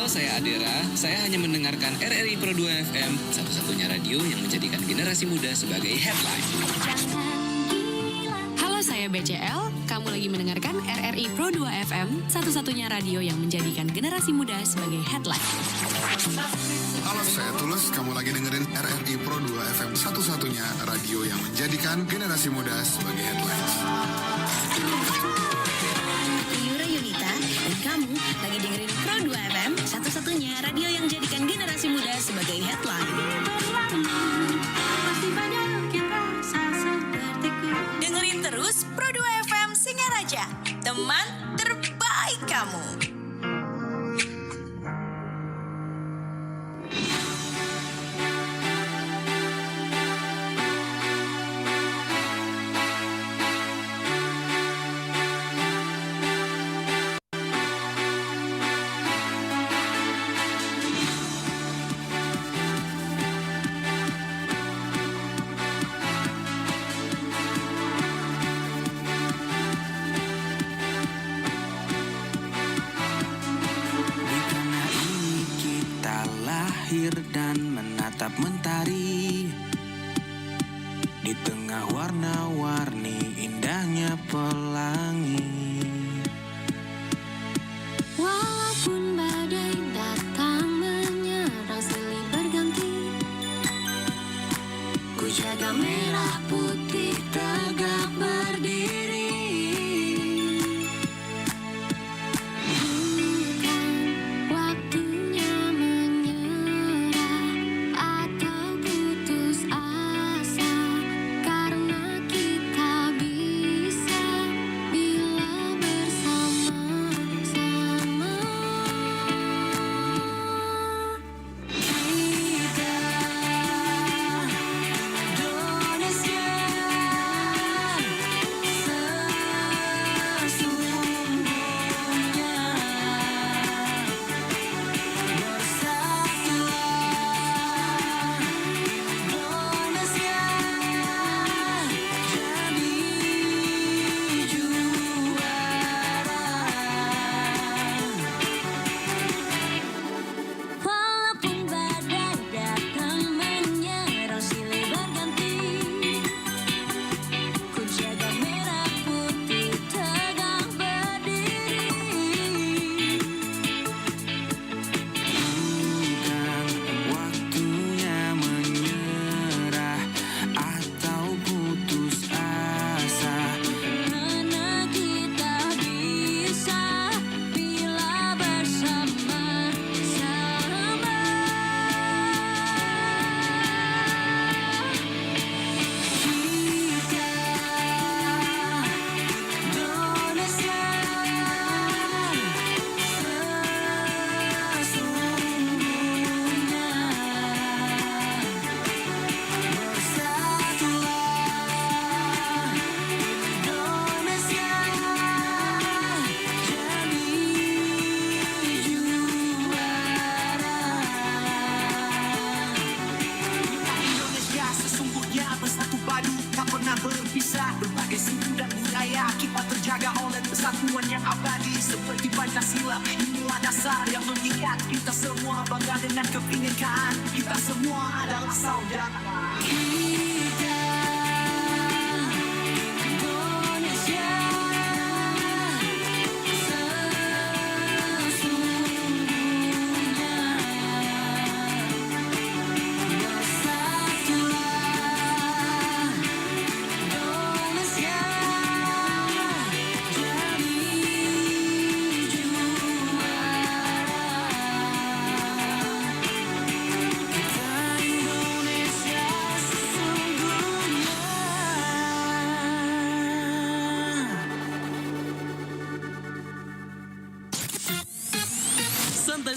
saya Adera. Saya hanya mendengarkan RRI Pro 2 FM, satu-satunya radio yang menjadikan generasi muda sebagai headline. Halo, saya BCL. Kamu lagi mendengarkan RRI Pro 2 FM, satu-satunya radio yang menjadikan generasi muda sebagai headline. Halo, saya Tulus. Kamu lagi dengerin RRI Pro 2 FM, satu-satunya radio yang menjadikan generasi muda sebagai headline. Yura Yunita, dan kamu lagi dengerin Pro 2 FM, satu-satunya radio yang menjadikan generasi muda sebagai headline. Dengerin terus Pro 2 FM Singaraja, teman terbaik kamu. Lahir dan menatap mentari di tengah warna-warni indahnya pelangi. Walaupun badai datang menyerang silih berganti, ku jaga merah putih tegak berdiri.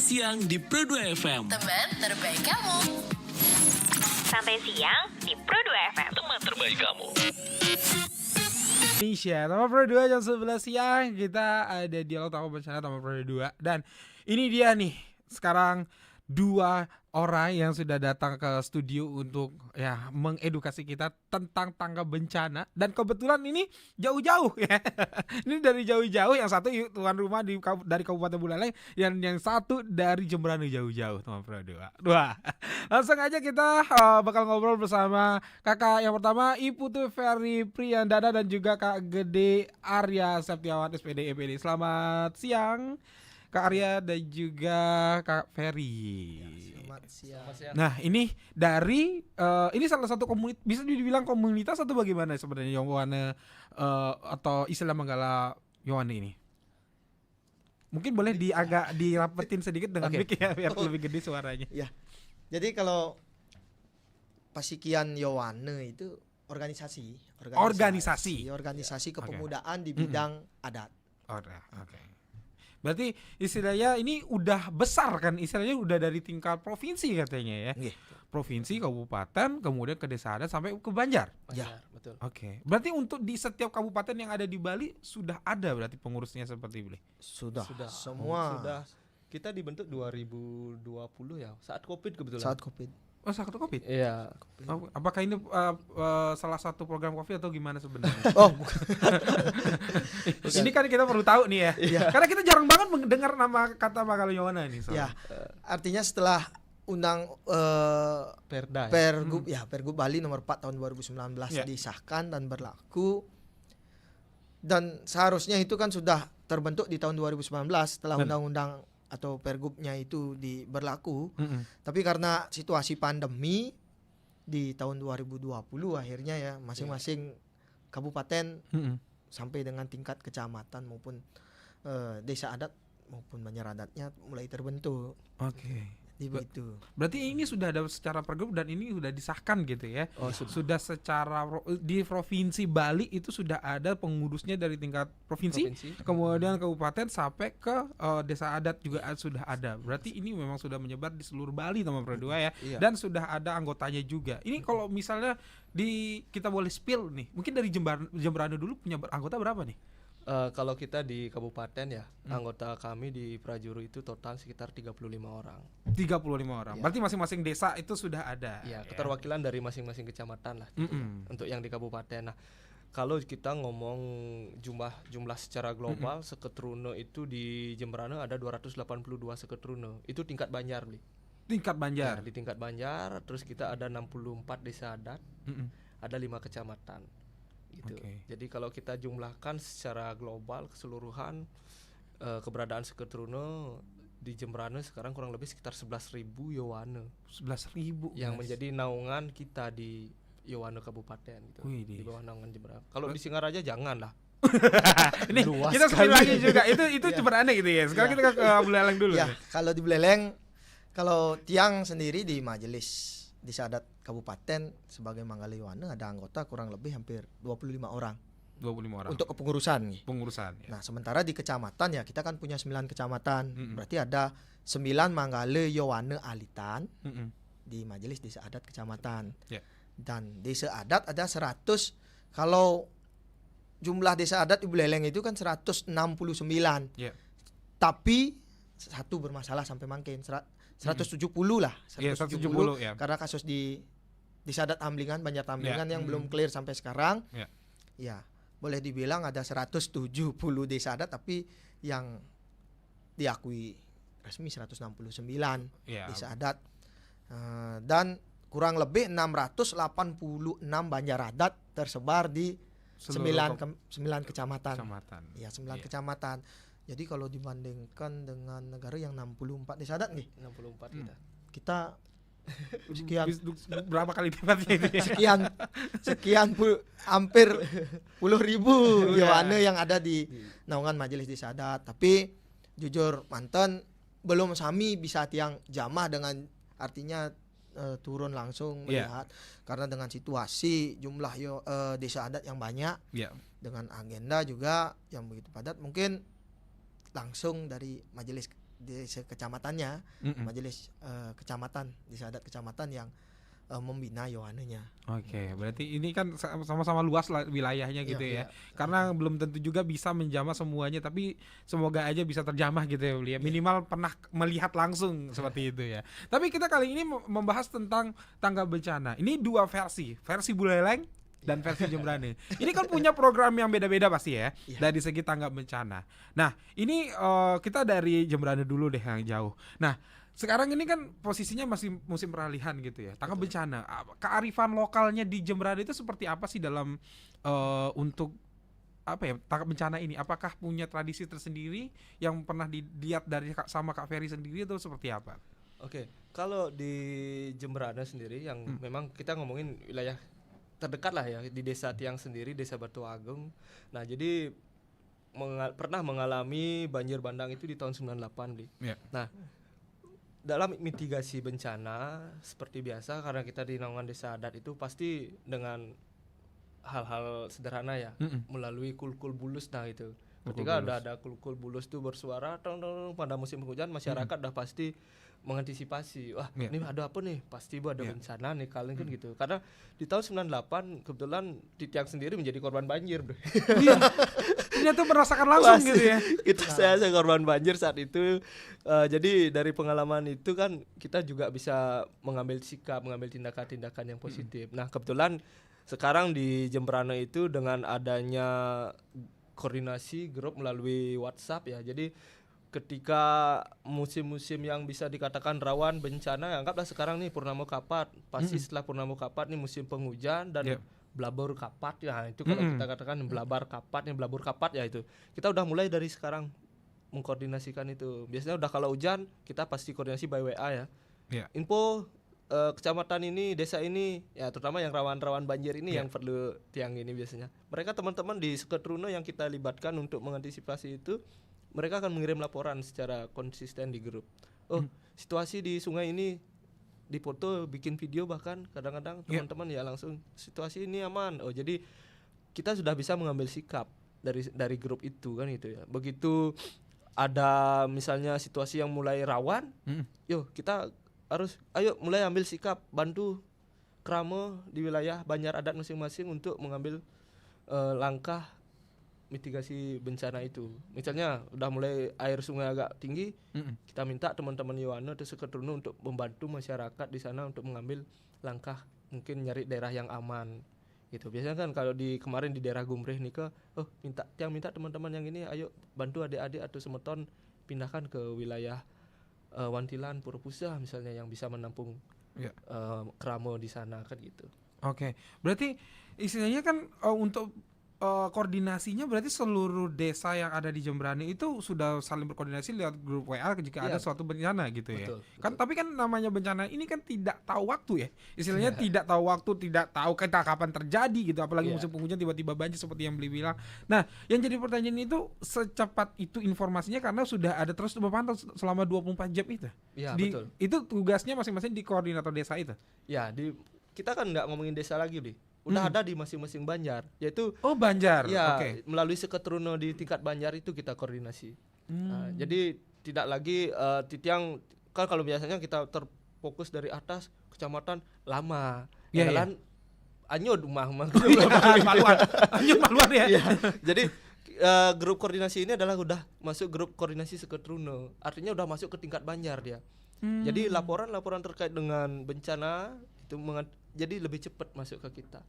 Siang di Pro 2 FM. Teman terbaik kamu. Santai siang di Pro 2 FM. Teman terbaik kamu. Indonesia, Taman Pro 2 jam 11 siang. Kita ada dialog tamu bencana Taman Pro 2. Dan ini dia nih, sekarang dua orang yang sudah datang ke studio untuk ya mengedukasi kita tentang tangga bencana, dan kebetulan ini jauh-jauh ya. Ini dari jauh-jauh, yang satu tuan rumah dari Kabupaten Buleleng, yang satu dari Jemberana jauh-jauh, teman Pro 2. Langsung aja kita bakal ngobrol bersama kakak yang pertama Iputu Ferry Priyandana dan juga Kak Gede Arya Septiawan SPD EPD. Selamat siang Kak Arya dan juga Kak Ferry. Selamat siang. Nah ini dari ini salah satu komunitas, bisa dibilang komunitas atau bagaimana sebenarnya Yowane atau istilah Manggala Yowane ini? Mungkin boleh agak dirapetin sedikit dengan mic ya biar lebih gede suaranya. Ya. Jadi kalau Pasikian Yowane itu organisasi kepemudaan di bidang adat. Oke. Berarti istilahnya ini udah besar kan, istilahnya udah dari tingkat provinsi katanya ya. Provinsi, kabupaten, kemudian ke desa adat sampai ke Banjar. Ya, betul. Oke. Berarti untuk di setiap kabupaten yang ada di Bali sudah ada berarti pengurusnya seperti ini. Sudah. Semua. Sudah. Kita dibentuk 2020 ya, saat Covid kebetulan. Saat Covid. Oh, saat Covid? Iya. Oh, apakah ini salah satu program Covid atau gimana sebenarnya? Oh, bukan. Ini kan kita perlu tahu nih ya. Iya. Karena kita jarang banget mendengar nama kata Manggala Yowane ini. Ya. Artinya setelah undang Perda Pergub Bali nomor 4 tahun 2019 disahkan dan berlaku, dan seharusnya itu kan sudah terbentuk di tahun 2019 setelah undang-undang atau pergubnya itu berlaku. Tapi karena situasi pandemi di tahun 2020 akhirnya ya masing-masing kabupaten sampai dengan tingkat kecamatan maupun desa adat maupun banjar adatnya mulai terbentuk. Oke. Begitu. Berarti ini sudah ada secara pergub dan ini sudah disahkan gitu ya. Sudah secara di provinsi Bali itu sudah ada pengurusnya dari tingkat provinsi. Kemudian kabupaten sampai ke desa adat juga sudah ada. Berarti ini memang sudah menyebar di seluruh Bali teman Pro 2 ya. Iya. Dan sudah ada anggotanya juga. Ini kalau misalnya kita boleh spill nih. Mungkin dari Jemberana dulu punya anggota berapa nih? Kalau kita di kabupaten ya, anggota kami di Prajuru itu total sekitar 35 orang. 35 orang. Ya. Berarti masing-masing desa itu sudah ada. Ya, keterwakilan dari masing-masing kecamatan lah gitu, untuk yang di kabupaten. Nah, kalau kita ngomong jumlah secara global, Seketruno itu di Jemberana ada 282 Seketruno. Itu tingkat Banjar, Bli. Tingkat Banjar. Ya, di tingkat Banjar, terus kita ada 64 desa adat. Ada 5 kecamatan. Gitu. Jadi kalau kita jumlahkan secara global keseluruhan keberadaan Seketruno di Jemberana sekarang kurang lebih sekitar 11.000 Yowane. 11.000 yang menjadi naungan kita di Yowane Kabupaten gitu. Di bawah naungan Jemberana. Kalau di Singaraja janganlah. Ini kita sekali lagi juga itu Jemberana gitu ya. Sekarang kita ke Buleleng dulu. Ya, kalau di Buleleng, kalau Tiang sendiri di majelis desa adat kabupaten sebagai Manggala Yowane ada anggota kurang lebih hampir 25 orang. 25 orang. Untuk kepengurusan nih. Pengurusan. Ya. Nah, sementara di kecamatan ya kita kan punya 9 kecamatan. Berarti ada 9 Manggala Yowane Alitan di majelis desa adat kecamatan. Dan desa adat ada 100. Kalau jumlah desa adat di Buleleng itu kan 169. Tapi satu bermasalah sampai mangkin 170 lah, 170 ya. Karena kasus di desa adat Amblingan, Banjar Tamblingan yang belum clear sampai sekarang. Ya, boleh dibilang ada 170 desa adat tapi yang diakui resmi 169 desa adat. Dan kurang lebih 686 Banjar adat tersebar di 9 kecamatan. Ya, 9 kecamatan. Jadi kalau dibandingkan dengan negara yang 64 desa adat nih, 64 kita sekian berapa kali lipatnya itu ya? sekian hampir puluh ribu Yowane yang ada di naungan majelis desa adat. Tapi jujur mantan belum sami bisa tiang jamah dengan artinya turun langsung melihat karena dengan situasi jumlah desa adat yang banyak dengan agenda juga yang begitu padat, mungkin langsung dari majelis desa kecamatannya, majelis kecamatan desa adat kecamatan yang membina Yohanenya. Oke, berarti ini kan sama-sama luas lah wilayahnya gitu ya. Karena belum tentu juga bisa menjamah semuanya, tapi semoga aja bisa terjamah gitu ya, Beli. Minimal pernah melihat langsung seperti itu ya. Tapi kita kali ini membahas tentang tanggap bencana. Ini dua versi Buleleng dan versi Jembrane. Ini kan punya program yang beda-beda pasti ya, dari segi tanggap bencana. Nah, ini kita dari Jembrane dulu deh yang jauh. Nah, sekarang ini kan posisinya masih musim peralihan gitu ya, tanggap bencana. Kearifan lokalnya di Jembrane itu seperti apa sih dalam untuk apa ya tanggap bencana ini? Apakah punya tradisi tersendiri yang pernah dilihat dari sama Kak Ferry sendiri atau seperti apa? Oke, kalau di Jembrane sendiri yang memang kita ngomongin wilayah terdekat lah ya, di Desa Tiang sendiri, Desa Batu Agung. Nah, jadi pernah mengalami banjir bandang itu di tahun 98 di. Yeah. Nah, dalam mitigasi bencana seperti biasa, karena kita di naungan desa adat itu pasti dengan hal-hal sederhana ya, melalui kulkul bulus. Nah itu ketika ada kulkul bulus itu bersuara pada musim hujan, masyarakat udah pasti mengantisipasi, wah ini ada apa nih, pasti ada bencana nih kalian kan gitu. Karena di tahun 98 kebetulan di Tiang sendiri menjadi korban banjir, bro. Iya, ternyata merasakan langsung gitu ya. Itu saya korban banjir saat itu. Jadi dari pengalaman itu kan kita juga bisa mengambil sikap, mengambil tindakan-tindakan yang positif. Nah kebetulan sekarang di Jembrane itu dengan adanya koordinasi grup melalui WhatsApp ya, jadi ketika musim-musim yang bisa dikatakan rawan bencana, anggaplah sekarang nih Purnama Kapat, pasti setelah Purnama Kapat nih musim penghujan dan Blabur Kapat ya, itu kalau kita katakan Blabur Kapat ya, itu kita udah mulai dari sekarang mengkoordinasikan itu. Biasanya udah kalau hujan kita pasti koordinasi by WA ya. Info kecamatan ini, desa ini ya, terutama yang rawan-rawan banjir ini yang perlu tiang ini biasanya. Mereka teman-teman di Seketruno yang kita libatkan untuk mengantisipasi itu, mereka akan mengirim laporan secara konsisten di grup. Situasi di sungai ini dipoto, bikin video, bahkan kadang-kadang teman-teman ya langsung situasi ini aman. Jadi kita sudah bisa mengambil sikap dari grup itu kan gitu ya. Begitu ada misalnya situasi yang mulai rawan, yuk kita harus mulai ambil sikap, bantu krama di wilayah Banjar adat masing-masing untuk mengambil langkah mitigasi bencana itu. Misalnya udah mulai air sungai agak tinggi, kita minta teman-teman Yohana atau Seketruno untuk membantu masyarakat di sana untuk mengambil langkah, mungkin nyari daerah yang aman gitu. Biasanya kan kalau kemarin di daerah Gumreh nih minta teman-teman yang ini, ayo bantu adik-adik atau semeton pindahkan ke wilayah Wantilan, Purwopusa misalnya, yang bisa menampung kramo di sana kan gitu. Oke. Berarti istilahnya kan untuk koordinasinya berarti seluruh desa yang ada di Jembrane itu sudah saling berkoordinasi lewat grup WA jika ada suatu bencana gitu ya. Betul. Tapi kan namanya bencana ini kan tidak tahu waktu ya. Istilahnya tidak tahu waktu, tidak tahu kapan terjadi gitu, apalagi musim penghujan tiba-tiba banjir seperti yang Beli bilang. Nah, yang jadi pertanyaan itu secepat itu informasinya karena sudah ada terus berpantau selama 24 jam itu. Iya, betul. Itu tugasnya masing-masing di koordinator desa itu. Ya, kita kan nggak ngomongin desa lagi, Bli. Udah ada di masing-masing Banjar, yaitu Banjar. Ya, melalui Seketruno di tingkat Banjar itu kita koordinasi. Nah, jadi tidak lagi Tiang kan kalau biasanya kita terfokus dari atas kecamatan lama. Jalan Anyud maluan ya. Jadi grup koordinasi ini adalah udah masuk grup koordinasi Seketruno. Artinya udah masuk ke tingkat Banjar dia. Jadi laporan-laporan terkait dengan bencana itu jadi lebih cepat masuk ke kita.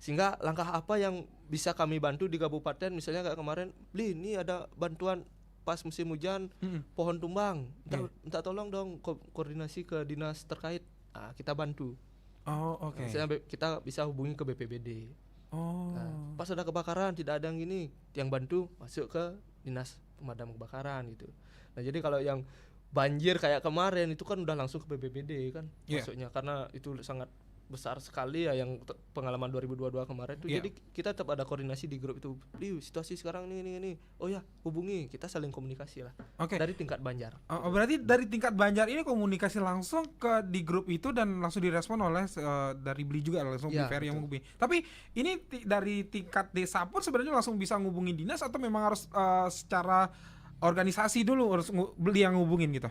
Sehingga langkah apa yang bisa kami bantu di kabupaten, misalnya kayak kemarin, Bli, ini ada bantuan pas musim hujan, pohon tumbang, minta tolong dong koordinasi ke dinas terkait. Kita bantu. Misalnya kita bisa hubungi ke BPBD. Pas ada kebakaran tidak ada yang gini, yang bantu masuk ke dinas pemadam kebakaran gitu. Nah jadi kalau yang banjir kayak kemarin itu kan udah langsung ke BPBD kan masuknya, karena itu sangat besar sekali ya yang pengalaman 2022 kemarin itu. Jadi kita tetap ada koordinasi di grup itu. Situasi sekarang ini. Oh ya, hubungi, kita saling komunikasi lah. Dari tingkat Banjar. Berarti dari tingkat Banjar ini komunikasi langsung di grup itu dan langsung direspon oleh dari Beli juga langsung Beli Ferry yang menghubungi. Tapi ini dari tingkat desa pun sebenarnya langsung bisa ngubungin dinas atau memang harus secara organisasi dulu harus Beli yang ngubungin gitu?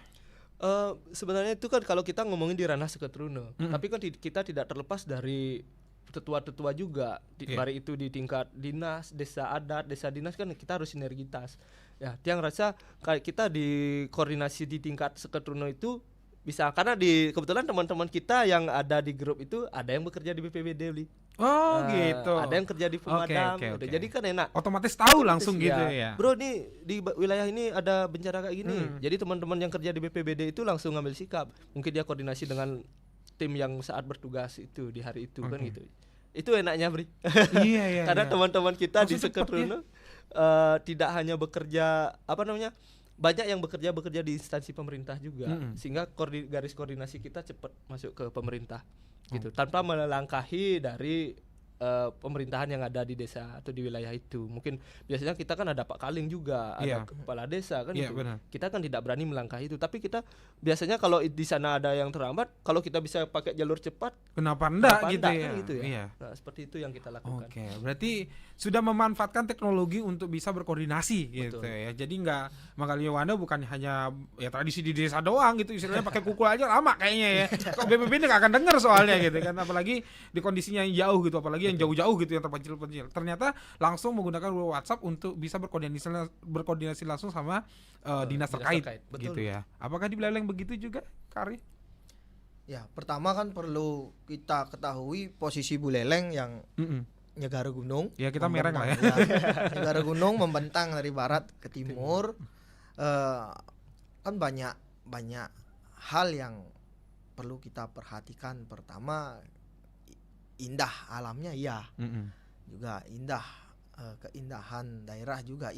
Sebenarnya itu kan kalau kita ngomongin di ranah Seketruna, tapi kan kita tidak terlepas dari tetua-tetua juga. Baik itu di tingkat dinas, desa adat, desa dinas kan kita harus sinergitas. Ya, Tiang rasa kayak kita di koordinasi di tingkat Seketruna itu bisa, karena kebetulan teman-teman kita yang ada di grup itu ada yang bekerja di BPBD Bli. Oh gitu. Ada yang kerja di pemadam. Okay. Jadi kan enak. Otomatis tahu langsung gitu ya. Bro, nih di wilayah ini ada bencana kayak gini. Jadi teman-teman yang kerja di BPBD itu langsung ngambil sikap. Mungkin dia koordinasi dengan tim yang saat bertugas itu di hari itu kan gitu. Itu enaknya, Bri. Iya. Karena teman-teman kita di Seketruna tidak hanya bekerja banyak yang bekerja di instansi pemerintah juga, sehingga garis koordinasi kita cepat masuk ke pemerintah gitu, tanpa melangkahi dari pemerintahan yang ada di desa atau di wilayah itu. Mungkin biasanya kita kan ada Pak Kaling juga, ada kepala desa kan gitu. Benar. Kita kan tidak berani melangkahi itu, tapi kita biasanya kalau di sana ada yang terlambat, kalau kita bisa pakai jalur cepat, kenapa enggak gitu ya? Kan gitu ya. Iya. Nah, seperti itu yang kita lakukan. Oke, berarti sudah memanfaatkan teknologi untuk bisa berkoordinasi gitu ya. Jadi enggak Magalia Wanda bukan hanya ya tradisi di desa doang gitu, istilahnya pakai kukul aja lama kayaknya ya. Kok BPBD enggak akan denger soalnya gitu kan, apalagi di kondisinya yang jauh gitu, apalagi yang jauh-jauh gitu, yang terpencil-pencil. Ternyata langsung menggunakan WhatsApp untuk bisa berkoordinasi langsung sama dinas terkait gitu ya. Apakah di Buleleng begitu juga, Kari? Ya, pertama kan perlu kita ketahui posisi Buleleng yang Nyegara Gunung. Ya, kita mereng lah ya. Nyegara Gunung membentang dari barat ke timur. Kan banyak hal yang perlu kita perhatikan. Pertama, indah alamnya juga indah, keindahan daerah juga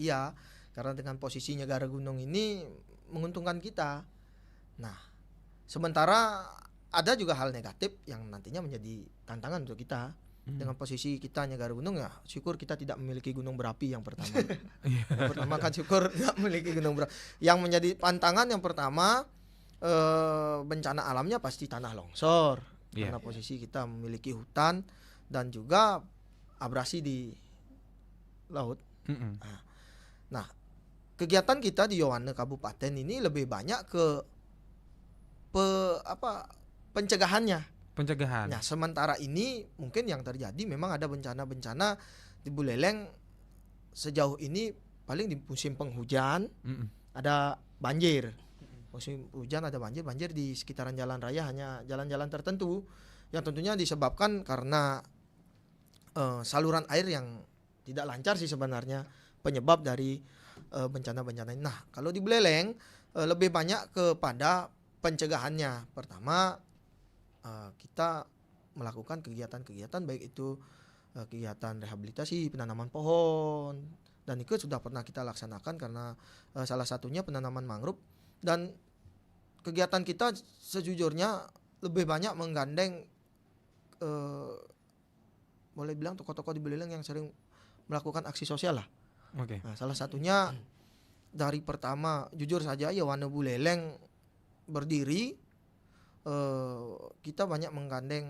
karena dengan posisi Nyegara Gunung ini menguntungkan kita. Nah, sementara ada juga hal negatif yang nantinya menjadi tantangan untuk kita. Dengan posisi kita Nyegara Gunung, ya syukur kita tidak memiliki gunung berapi yang pertama. Yang pertama kan syukur tidak memiliki gunung berapi. Yang menjadi tantangan yang pertama, bencana alamnya pasti tanah longsor. Karena posisi kita memiliki hutan dan juga abrasi di laut. Nah, kegiatan kita di Yowane Kabupaten ini lebih banyak ke pencegahannya. Nah, sementara ini mungkin yang terjadi memang ada bencana-bencana di Buleleng sejauh ini paling di musim penghujan ada banjir. Musim hujan ada banjir di sekitaran jalan raya, hanya jalan-jalan tertentu yang tentunya disebabkan karena saluran air yang tidak lancar sih sebenarnya penyebab dari bencana-bencana ini. Nah, kalau di Buleleng lebih banyak kepada pencegahannya. Pertama, kita melakukan kegiatan-kegiatan baik itu kegiatan rehabilitasi, penanaman pohon, dan itu sudah pernah kita laksanakan karena salah satunya penanaman mangrove. Dan kegiatan kita sejujurnya lebih banyak menggandeng boleh bilang tokoh-tokoh di Buleleng yang sering melakukan aksi sosial lah. Nah, salah satunya dari pertama jujur saja Yowane Buleleng berdiri, kita banyak menggandeng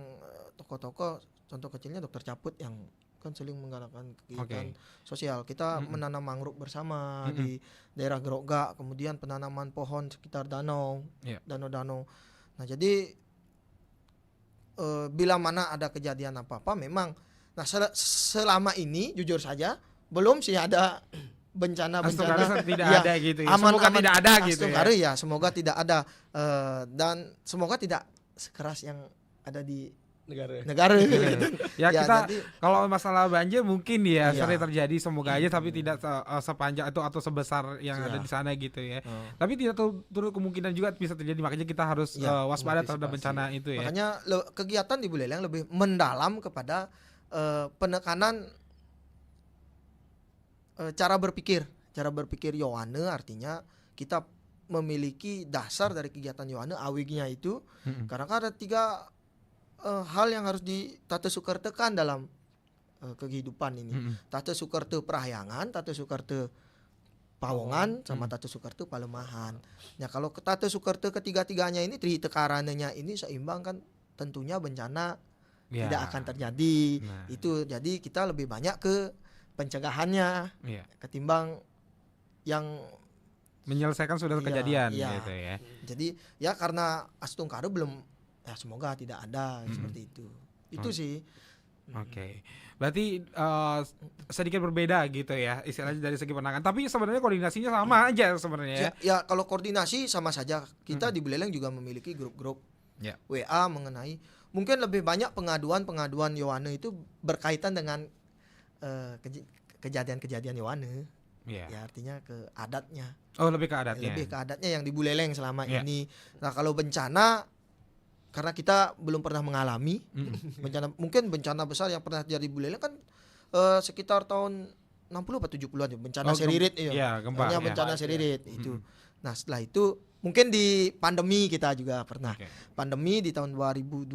tokoh-tokoh, contoh kecilnya Dokter Caput yang kan sering menggalakkan kegiatan sosial. Kita menanam mangrove bersama di daerah Gerogak, kemudian penanaman pohon sekitar danau. Nah, jadi bila mana ada kejadian apa-apa memang, nah selama ini jujur saja belum sih ada bencana-bencana tidak ada gitu ya. Semoga tidak ada gitu ya. Semoga tidak ada, dan semoga tidak sekeras yang ada di negara gitu. Ya, kita kalau masalah banjir mungkin sering terjadi, semoga aja, tapi tidak sepanjang itu atau sebesar yang ada di sana gitu ya. Tapi tidak turut kemungkinan juga bisa terjadi, makanya kita harus waspada terhadap bencana itu ya. Makanya kegiatan di Buleleng lebih mendalam kepada penekanan cara berpikir Yowane. Artinya kita memiliki dasar dari kegiatan Yowane, awignya itu karena kan ada 3 hal yang harus ditata sukertekan dalam kehidupan ini. Tata sukerte Prahyangan, tata sukerte Pawongan, sama tata sukerte Palemahan. Nah, kalau tata sukerte ketiga-tiganya ini tritekaranya ini seimbang, kan tentunya bencana tidak akan terjadi. Itu jadi kita lebih banyak ke pencegahannya ketimbang yang menyelesaikan sudah kejadian iya. gitu ya. Jadi ya karena Astungkaro belum, ya semoga tidak ada seperti itu. Itu sih. Oke. Berarti sedikit berbeda gitu ya istilahnya dari segi penanganan. Tapi sebenarnya koordinasinya sama aja sebenarnya ya. Ya kalau koordinasi sama saja. Kita di Buleleng juga memiliki grup-grup WA mengenai mungkin lebih banyak pengaduan Yohane itu berkaitan dengan kejadian-kejadian Yohane. Ya artinya ke adatnya. Oh, lebih ke adatnya. Lebih ke adatnya yang di Buleleng selama ini. Nah, kalau bencana karena kita belum pernah mengalami bencana besar yang pernah terjadi di Buleleng kan sekitar tahun 60 atau 70-an bencana Seririt gempa. Bencana Seririt itu. Nah, setelah itu mungkin di pandemi kita juga pernah. Pandemi di tahun 2020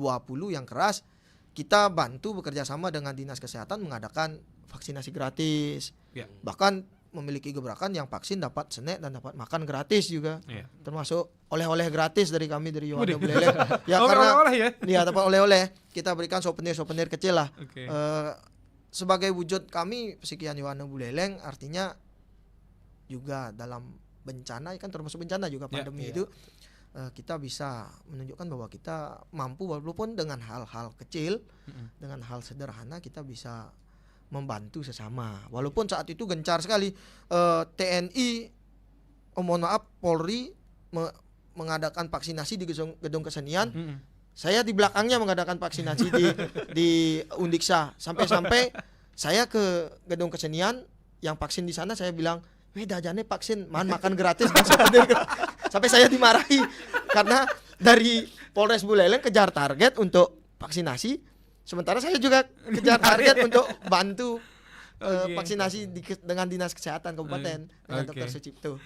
yang keras, kita bantu bekerja sama dengan Dinas Kesehatan mengadakan vaksinasi gratis. Bahkan memiliki gebrakan yang vaksin dapat snack dan dapat makan gratis juga. Termasuk oleh-oleh gratis dari kami dari Yohane Buleleng. Ya karena oleh-oleh dapat oleh-oleh. Kita berikan souvenir kecil lah. Sebagai wujud kami Pesikian Yohane Buleleng, artinya juga dalam bencana kan termasuk bencana juga pandemi itu kita bisa menunjukkan bahwa kita mampu walaupun dengan hal-hal kecil, dengan hal sederhana kita bisa membantu sesama. Walaupun saat itu gencar sekali TNI, mohon maaf Polri mengadakan vaksinasi di gedung kesenian. Saya di belakangnya mengadakan vaksinasi di Undiksa. Sampai saya ke gedung kesenian yang vaksin di sana, saya bilang, dajane vaksin, makan gratis dan sampai saya dimarahi karena dari Polres Buleleng kejar target untuk vaksinasi, sementara saya juga kejar target untuk bantu vaksinasi dengan Dinas Kesehatan Kabupaten dengan Dr. Sucipto.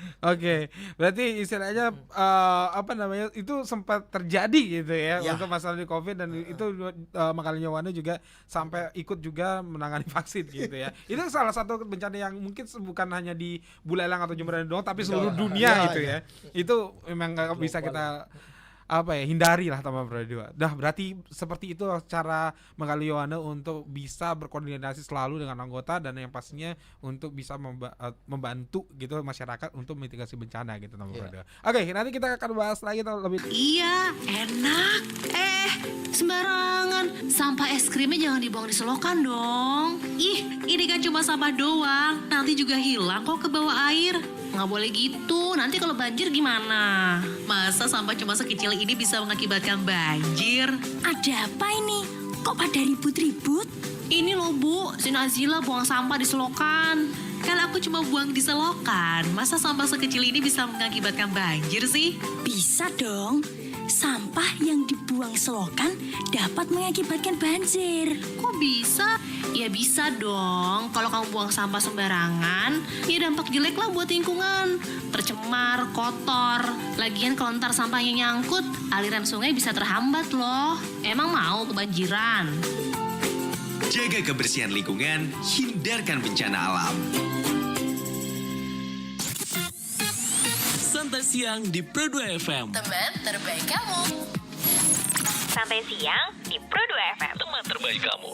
Berarti istilahnya itu sempat terjadi gitu ya untuk masalah di COVID dan itu makanya Yohane juga sampai ikut juga menangani vaksin gitu ya. Itu salah satu bencana yang mungkin bukan hanya di Buleleng atau Jemberana doang tapi seluruh dunia gitu ya. Itu memang nggak bisa kita hindari lah teman berdua. Berarti seperti itu cara mengali Yohane untuk bisa berkoordinasi selalu dengan anggota dan yang pastinya untuk bisa membantu gitu masyarakat untuk mitigasi bencana gitu teman berdua. Nanti kita akan bahas lagi lebih. Iya, enak. Sembarangan. Sampah es krimnya jangan dibuang di selokan dong. Ih, ini kan cuma sampah doang. Nanti juga hilang kok ke bawah air. Nggak boleh gitu, nanti kalau banjir gimana? Masa sampah cuma sekecil ini bisa mengakibatkan banjir? Ada apa ini? Kok pada ribut-ribut? Ini loh Bu, si Nazila buang sampah di selokan. Kan aku cuma buang di selokan. Masa sampah sekecil ini bisa mengakibatkan banjir sih? Bisa dong. Sampah yang dibuang selokan dapat mengakibatkan banjir. Kok bisa? Ya bisa dong. Kalau kamu buang sampah sembarangan, ya dampak jelek lah buat lingkungan. Tercemar, kotor. Lagian kalau ntar sampahnya nyangkut, aliran sungai bisa terhambat loh. Emang mau kebanjiran? Jaga kebersihan lingkungan, hindarkan bencana alam. Santai siang di Pro 2 FM. Teman terbaik kamu. Santai siang di Pro 2 FM. Teman terbaik kamu.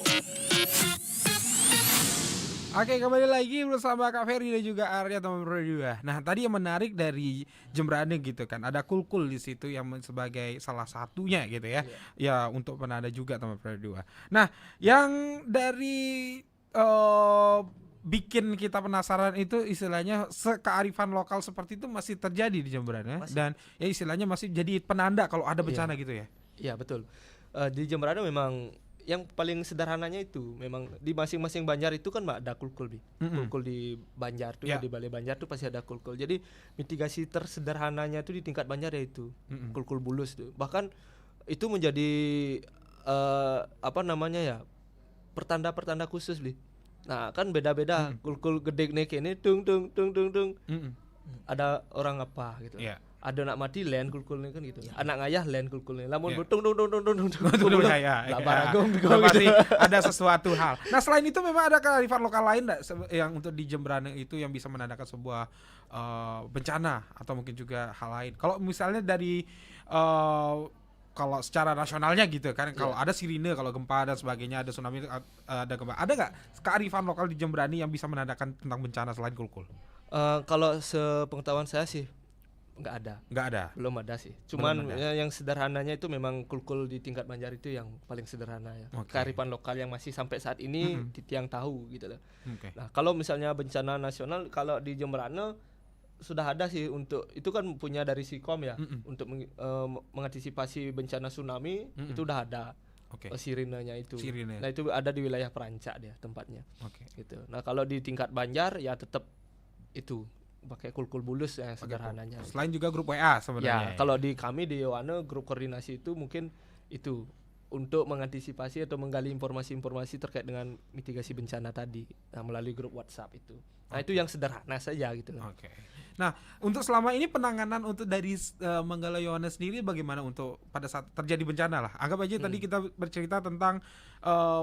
Kembali lagi bersama Kak Ferry dan juga Arya teman Pro 2. Nah, tadi yang menarik dari Jemberana gitu kan, ada kulkul di situ yang sebagai salah satunya gitu ya. Ya untuk penanda juga teman Pro 2. Nah, yang dari bikin kita penasaran itu istilahnya kearifan lokal seperti itu masih terjadi di Jemberana dan ya istilahnya masih jadi penanda kalau ada bencana gitu ya. Iya betul. Di Jemberana memang yang paling sederhananya itu memang di masing-masing Banjar itu kan ada kulkul kulkul di Banjar tuh di Balai Banjar tuh pasti ada kulkul. Jadi mitigasi tersederhananya tuh di tingkat Banjar yaitu kulkul bulus tuh. Bahkan itu menjadi pertanda-pertanda khusus Nah kan beda-beda kulkul gede nek ini tung ada orang apa gitu. Ada nak mati len kulkulnya kan gitu. Anak ngayah len kulkulnya. Lamun betung pasti ada sesuatu hal. Nah, selain itu memang ada kearifan lokal lain enggak yang untuk di Jemberana itu yang bisa menandakan sebuah bencana atau mungkin juga hal lain. Kalau misalnya dari kalau secara nasionalnya gitu kan, kalau ada sirine, kalau gempa dan sebagainya, ada tsunami, ada gempa, ada nggak kearifan lokal di Jemberana yang bisa menandakan tentang bencana selain kulkul? Kalau sepengetahuan saya sih nggak ada, belum ada sih. Cuman yang sederhananya itu memang kulkul di tingkat Banjar itu yang paling sederhana ya. Kearifan lokal yang masih sampai saat ini tiang tahu gitu loh. Nah kalau misalnya bencana nasional, kalau di Jemberana sudah ada sih, untuk itu kan punya dari Sikom ya, untuk mengantisipasi bencana tsunami itu udah ada. Sirenenya itu. Nah itu ada di wilayah Perancak dia tempatnya. Gitu. Nah kalau di tingkat Banjar ya tetap itu pakai kulkul bulus yang sederhananya. Selain juga grup WA sebenarnya. Ya, kalau di kami di Yowana grup koordinasi itu mungkin itu untuk mengantisipasi atau menggali informasi-informasi terkait dengan mitigasi bencana tadi, melalui grup WhatsApp itu. Nah itu yang sederhana saja gitu. Nah untuk selama ini penanganan untuk dari Manggala Yowana sendiri bagaimana untuk pada saat terjadi bencana lah? Anggap aja tadi kita bercerita tentang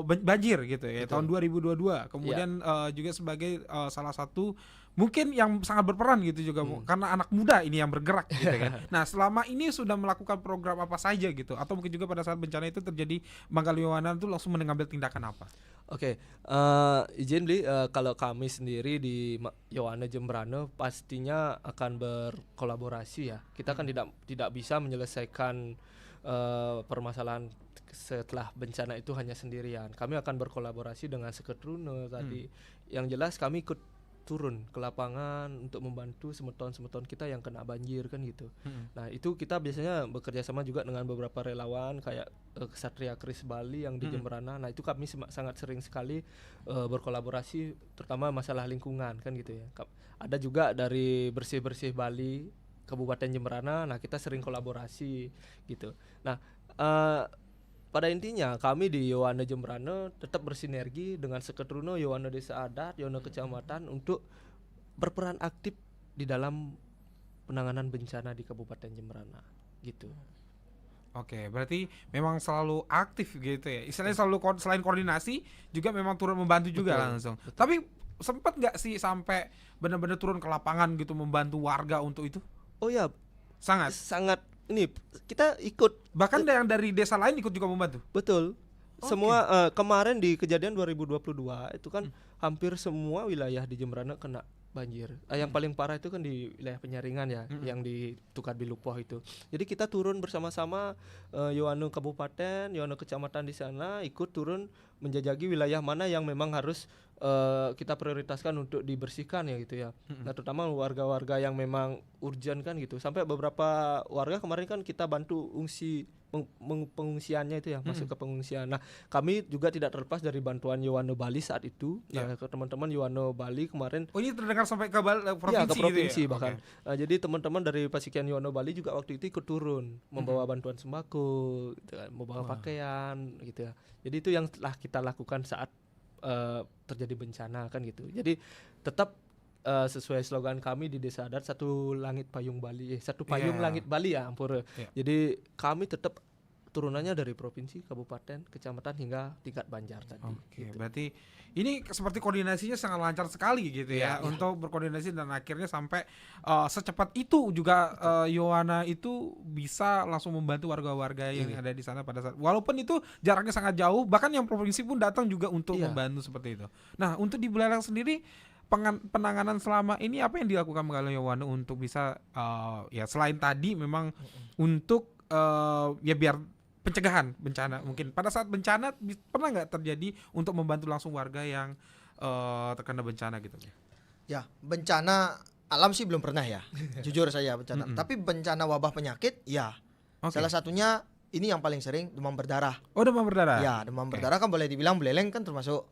banjir gitu ya. Betul. Tahun 2022. Kemudian juga sebagai salah satu mungkin yang sangat berperan gitu juga karena anak muda ini yang bergerak gitu kan. Nah selama ini sudah melakukan program apa saja gitu, atau mungkin juga pada saat bencana itu terjadi Manggala Yowana itu langsung mengambil tindakan apa? Izin Bli, kalau kami sendiri di Yowana Jemberana pastinya akan berkolaborasi ya. Kita kan tidak bisa menyelesaikan permasalahan setelah bencana itu hanya sendirian. Kami akan berkolaborasi dengan Seketrune tadi. Yang jelas kami ikut turun ke lapangan untuk membantu semeton-semeton kita yang kena banjir kan gitu. Nah itu kita biasanya bekerja sama juga dengan beberapa relawan kayak Kesatria Kris Bali yang di Jemberana. Nah itu kami sangat sering sekali berkolaborasi, terutama masalah lingkungan kan gitu ya. Ada juga dari Bersih-Bersih Bali Kabupaten Jemberana. Nah kita sering kolaborasi gitu. Nah pada intinya kami di Yowana Jemberana tetap bersinergi dengan Seketrune, Yowana Desa Adat, Yowana Kecamatan untuk berperan aktif di dalam penanganan bencana di Kabupaten Jemberana gitu. Berarti memang selalu aktif gitu ya. Istilahnya selalu selain koordinasi juga memang turun membantu juga langsung. Tapi sempat nggak sih sampai benar-benar turun ke lapangan gitu membantu warga untuk itu? Oh ya, sangat. Ini kita ikut, bahkan yang dari desa lain ikut juga membantu. Betul. Semua kemarin di kejadian 2022 itu kan hampir semua wilayah di Jemberana kena banjir. Yang paling parah itu kan di wilayah Penyaringan ya, yang di Tukar Bilupoh itu. Jadi kita turun bersama-sama Yowana Kabupaten, Yowana Kecamatan di sana ikut turun menjajaki wilayah mana yang memang harus kita prioritaskan untuk dibersihkan ya gitu ya. Nah terutama warga-warga yang memang urgent kan gitu. Sampai beberapa warga kemarin kan kita bantu pengungsiannya itu ya, masuk ke pengungsian. Nah kami juga tidak terlepas dari bantuan Yowana Bali saat itu. Nah ke teman-teman Yowana Bali kemarin. Oh ini terdengar sampai ke provinsi, ya, ke provinsi gitu ya? Bahkan. Nah, jadi teman-teman dari Pasikian Yowana Bali juga waktu itu ikut turun membawa bantuan sembako, gitu kan, membawa pakaian gitu ya. Jadi itu yang telah kita lakukan saat terjadi bencana kan gitu. Jadi tetap sesuai slogan kami di Desa Adat, satu payung langit Bali ya Ampura. Jadi kami tetap turunannya dari provinsi, kabupaten, kecamatan hingga tingkat Banjar tadi. Gitu. Berarti ini seperti koordinasinya sangat lancar sekali gitu ya, untuk berkoordinasi dan akhirnya sampai secepat itu juga Yowana itu bisa langsung membantu warga-warga yang ada di sana pada saat, walaupun itu jaraknya sangat jauh, bahkan yang provinsi pun datang juga untuk membantu seperti itu. Nah untuk di Buleleng sendiri penanganan selama ini apa yang dilakukan Manggala Yowana untuk bisa ya selain tadi memang untuk ya biar pencegahan bencana, mungkin pada saat bencana pernah nggak terjadi untuk membantu langsung warga yang terkena bencana gitu? Ya bencana alam sih belum pernah ya, jujur saya bencana. Tapi bencana wabah penyakit ya. Salah satunya ini yang paling sering demam berdarah. Oh demam berdarah? Ya demam berdarah kan boleh dibilang Buleleng kan termasuk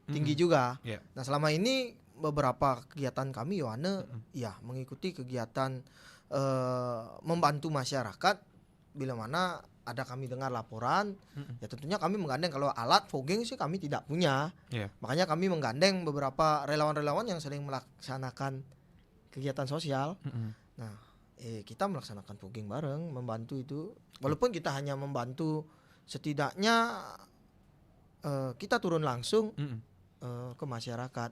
tinggi juga. Nah selama ini beberapa kegiatan kami Yowana ya mengikuti kegiatan membantu masyarakat bila mana ada kami dengar laporan, ya tentunya kami menggandeng, kalau alat fogging sih kami tidak punya. Makanya kami menggandeng beberapa relawan-relawan yang sering melaksanakan kegiatan sosial. Nah, kita melaksanakan fogging bareng, membantu itu. Walaupun kita hanya membantu, setidaknya kita turun langsung ke masyarakat.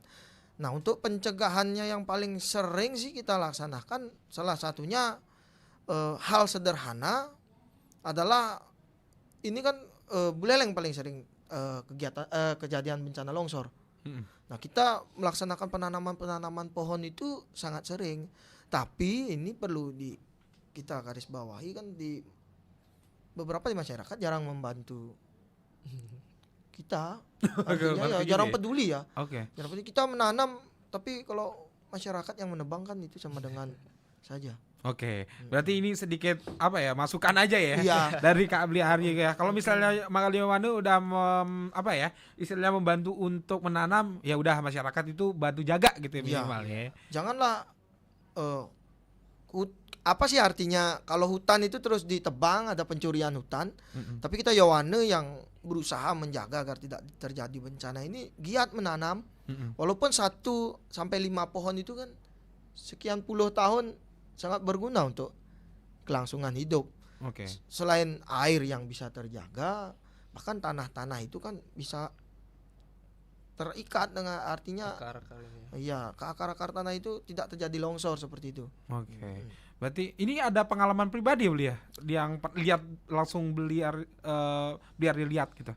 Nah, untuk pencegahannya yang paling sering sih kita laksanakan, salah satunya hal sederhana adalah ini kan Buleleng paling sering kejadian bencana longsor. Nah kita melaksanakan penanaman pohon itu sangat sering, tapi ini perlu kita garis bawahi kan di beberapa di masyarakat jarang membantu kita. Artinya ya jarang peduli ya. Jarang peduli. Kita menanam tapi kalau masyarakat yang menebang kan itu sama dengan saja. Berarti ini sedikit apa ya, masukan aja ya dari Kak Abli Arya ya. Kalau misalnya Magalio Wanu udah istilahnya membantu untuk menanam, ya udah masyarakat itu bantu jaga gitu ya minimal ya. Janganlah apa sih artinya kalau hutan itu terus ditebang, ada pencurian hutan, tapi kita Yowane yang berusaha menjaga agar tidak terjadi bencana ini giat menanam, walaupun 1 sampai 5 pohon itu kan sekian puluh tahun sangat berguna untuk kelangsungan hidup. Selain air yang bisa terjaga, bahkan tanah-tanah itu kan bisa terikat dengan artinya ke akar-akar tanah itu tidak terjadi longsor seperti itu. Berarti ini ada pengalaman pribadi ya yang lihat langsung biar dilihat gitu.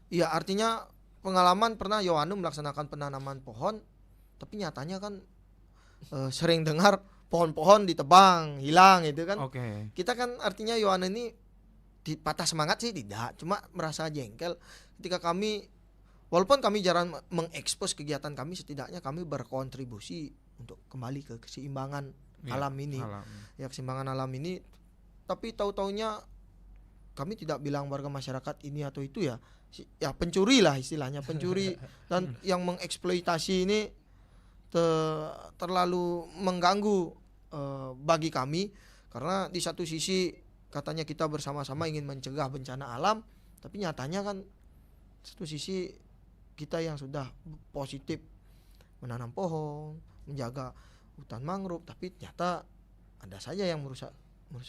Iya, artinya pengalaman pernah Yohanu melaksanakan penanaman pohon, tapi nyatanya kan sering dengar pohon-pohon ditebang, hilang itu kan. Kita kan artinya Yohana ini patah semangat sih tidak, cuma merasa jengkel ketika kami, walaupun kami jarang mengekspos kegiatan kami, setidaknya kami berkontribusi untuk kembali ke keseimbangan alam ini. Ya, keseimbangan alam ini, tapi tahu-taunya kami tidak bilang warga masyarakat ini atau itu ya pencuri lah istilahnya, pencuri dan yang mengeksploitasi ini terlalu mengganggu bagi kami, karena di satu sisi katanya kita bersama-sama ingin mencegah bencana alam, tapi nyatanya kan satu sisi kita yang sudah positif menanam pohon, menjaga hutan mangrove, tapi ternyata ada saja yang merusak kan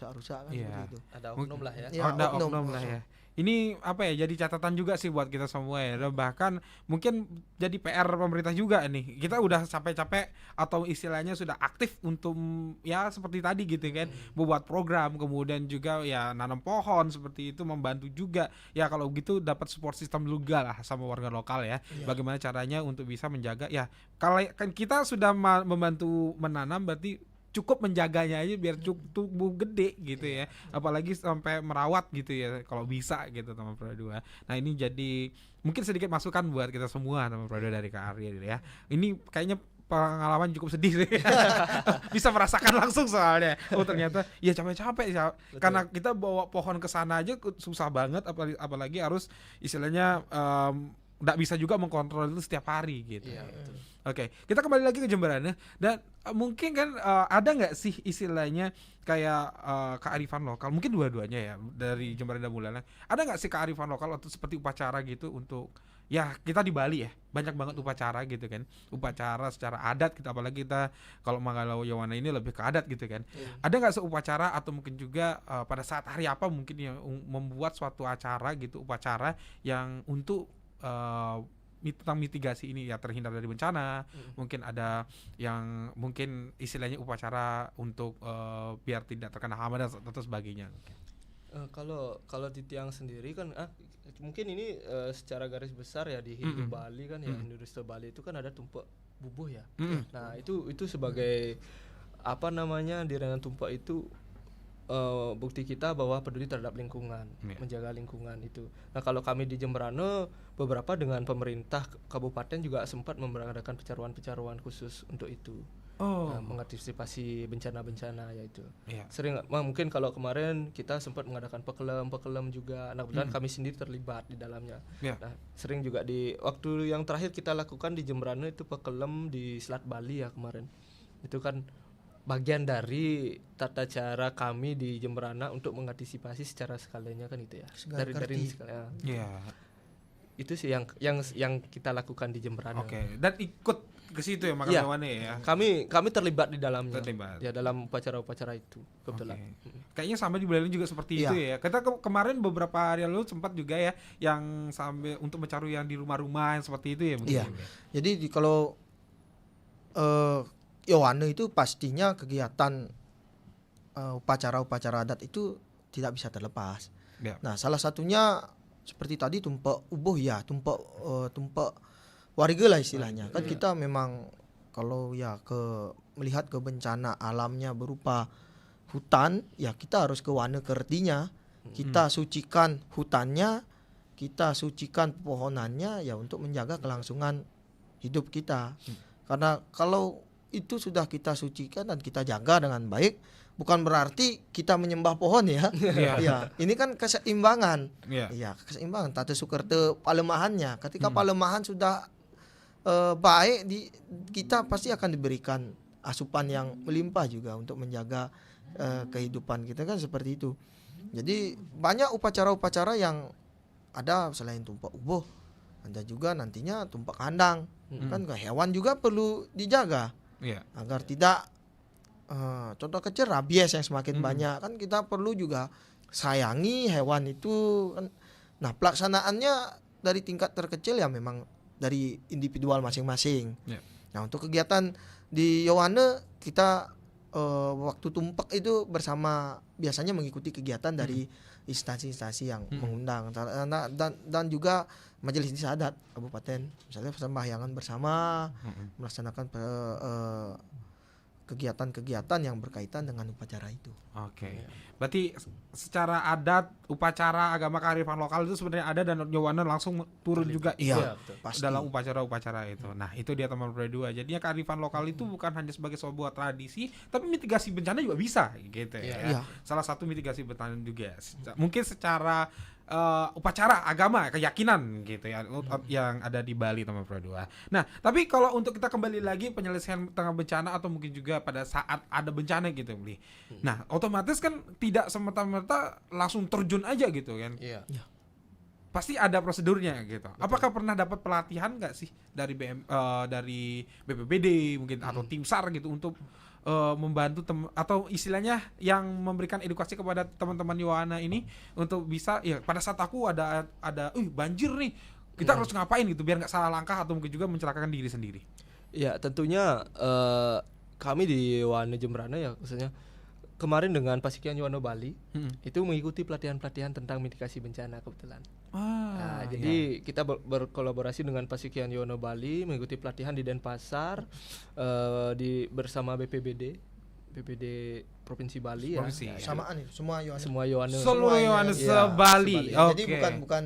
seperti itu. Ada oknum lah ya. Ada oknum lah ya. Ini apa ya, jadi catatan juga sih buat kita semua ya. Dan bahkan mungkin jadi PR pemerintah juga nih. Kita udah capek-capek atau istilahnya sudah aktif untuk ya seperti tadi gitu kan, membuat program, kemudian juga ya nanam pohon seperti itu, membantu juga. Ya kalau gitu dapat support system juga lah sama warga lokal ya. Bagaimana caranya untuk bisa menjaga ya. Kalau kan kita sudah membantu menanam, berarti cukup menjaganya aja biar tumbuh gede gitu ya, apalagi sampai merawat gitu ya kalau bisa gitu teman Pro 2. Nah ini jadi mungkin sedikit masukan buat kita semua teman Pro 2 dari Kak Arya gitu ya. Ini kayaknya pengalaman cukup sedih sih. Bisa merasakan langsung soalnya. Oh ternyata ya capek-capek ya. Karena kita bawa pohon ke sana aja susah banget, apalagi harus istilahnya nggak bisa juga mengkontrol itu setiap hari gitu. Oke, kita kembali lagi ke Jemberana dan mungkin kan ada nggak sih istilahnya kayak kearifan lokal, mungkin dua-duanya ya dari Jemberana dan Buleleng, ada nggak sih kearifan lokal atau seperti upacara gitu untuk ya kita di Bali ya banyak banget upacara gitu kan, upacara secara adat kita, apalagi kita kalau Magalau Yawana ini lebih ke adat gitu kan. Ada nggak seupacara atau mungkin juga pada saat hari apa mungkin yang membuat suatu acara gitu, upacara yang untuk tentang mitigasi ini ya, terhindar dari bencana, mungkin ada yang mungkin istilahnya upacara untuk biar tidak terkena hama dan sebagainya. Kalau di Tiang sendiri kan mungkin ini secara garis besar ya di Hindu Bali kan ya, Hindu Bali itu kan ada tumpek bubuh ya. Nah itu sebagai apa namanya, di rengan tumpek itu bukti kita bahwa peduli terhadap lingkungan, menjaga lingkungan itu. Nah kalau kami di Jemberana beberapa dengan pemerintah kabupaten juga sempat mengadakan pecaruan khusus untuk itu. Mengantisipasi bencana-bencana yaitu. Sering mungkin kalau kemarin kita sempat mengadakan pekelem juga. Nah kebetulan kami sendiri terlibat di dalamnya. Nah sering juga di waktu yang terakhir kita lakukan di Jemberana itu pekelem di Selat Bali ya kemarin. Itu kan bagian dari tata cara kami di Jemberana untuk mengantisipasi secara skalanya kan itu ya. Dari skala. Itu sih yang kita lakukan di Jemberana. Dan ikut ke situ ya Magawane ya. Kami terlibat di dalamnya. Ya dalam upacara-upacara itu kebetulan. Kayaknya sama di Buleleng juga seperti itu ya. Kita kemarin beberapa hari lalu sempat juga ya yang sampai untuk mencari yang di rumah-rumah yang seperti itu ya mungkin. Iya. Jadi kalau Yohane itu pastinya kegiatan upacara-upacara adat itu tidak bisa terlepas. Nah, salah satunya seperti tadi tumpek ubuh ya, tumpek warga lah istilahnya. Kan kita memang kalau ya melihat ke bencana alamnya berupa hutan, ya kita harus ke wana kertinya. Kita sucikan hutannya, kita sucikan pohonannya ya untuk menjaga kelangsungan hidup kita. Karena kalau itu sudah kita sucikan dan kita jaga dengan baik, bukan berarti kita menyembah pohon ya. Ya, ini kan keseimbangan. Ya, keseimbangan tata sukerte palemahannya. Ketika palemahan sudah baik, kita pasti akan diberikan asupan yang melimpah juga untuk menjaga kehidupan kita, kan seperti itu. Jadi banyak upacara-upacara yang ada selain tumpak ubuh, ada juga nantinya tumpak kandang. Kan hewan juga perlu dijaga agar tidak contoh kecil rabies yang semakin banyak, kan kita perlu juga sayangi hewan itu kan. Nah, pelaksanaannya dari tingkat terkecil ya memang dari individual masing-masing. Nah, untuk kegiatan di Yowane kita waktu tumpak itu bersama, biasanya mengikuti kegiatan dari instansi-instansi yang mengundang dan juga majelis desa adat kabupaten, misalnya persembahyangan bersama, melaksanakan kegiatan-kegiatan yang berkaitan dengan upacara itu. Oke. Berarti secara adat, upacara, agama, kearifan lokal itu sebenarnya ada dan Yowane langsung turun juga dalam upacara-upacara itu. Nah, itu dia teman Pro 2. Jadinya kearifan lokal itu bukan hanya sebagai sebuah tradisi, tapi mitigasi bencana juga bisa gitu ya. Salah satu mitigasi bencana juga. Mungkin secara upacara agama, keyakinan gitu ya, yang ada di Bali teman Pro 2. Nah, tapi kalau untuk kita kembali lagi penyelesaian tengah bencana atau mungkin juga pada saat ada bencana gitu, Bli. Nah, otomatis kan tidak semata-mata langsung terjun aja gitu kan. Pasti ada prosedurnya gitu. Apakah pernah dapat pelatihan nggak sih dari dari BPBD mungkin atau tim SAR gitu untuk membantu atau istilahnya yang memberikan edukasi kepada teman-teman Yowane ini untuk bisa ya pada saat aku ada banjir nih, kita harus ngapain gitu biar nggak salah langkah atau mungkin juga mencelakakan diri sendiri. Ya, tentunya kami di Yowane Jembrana ya khususnya kemarin dengan Pasikian Yowane Bali itu mengikuti pelatihan-pelatihan tentang mitigasi bencana kebetulan. Jadi kita berkolaborasi dengan Pasikian Yowane Bali mengikuti pelatihan di Denpasar bersama BPBD Provinsi Bali ya. Samaan nih semua Yowane. Semua Yowane. Seluruh Yowane Bali. Jadi bukan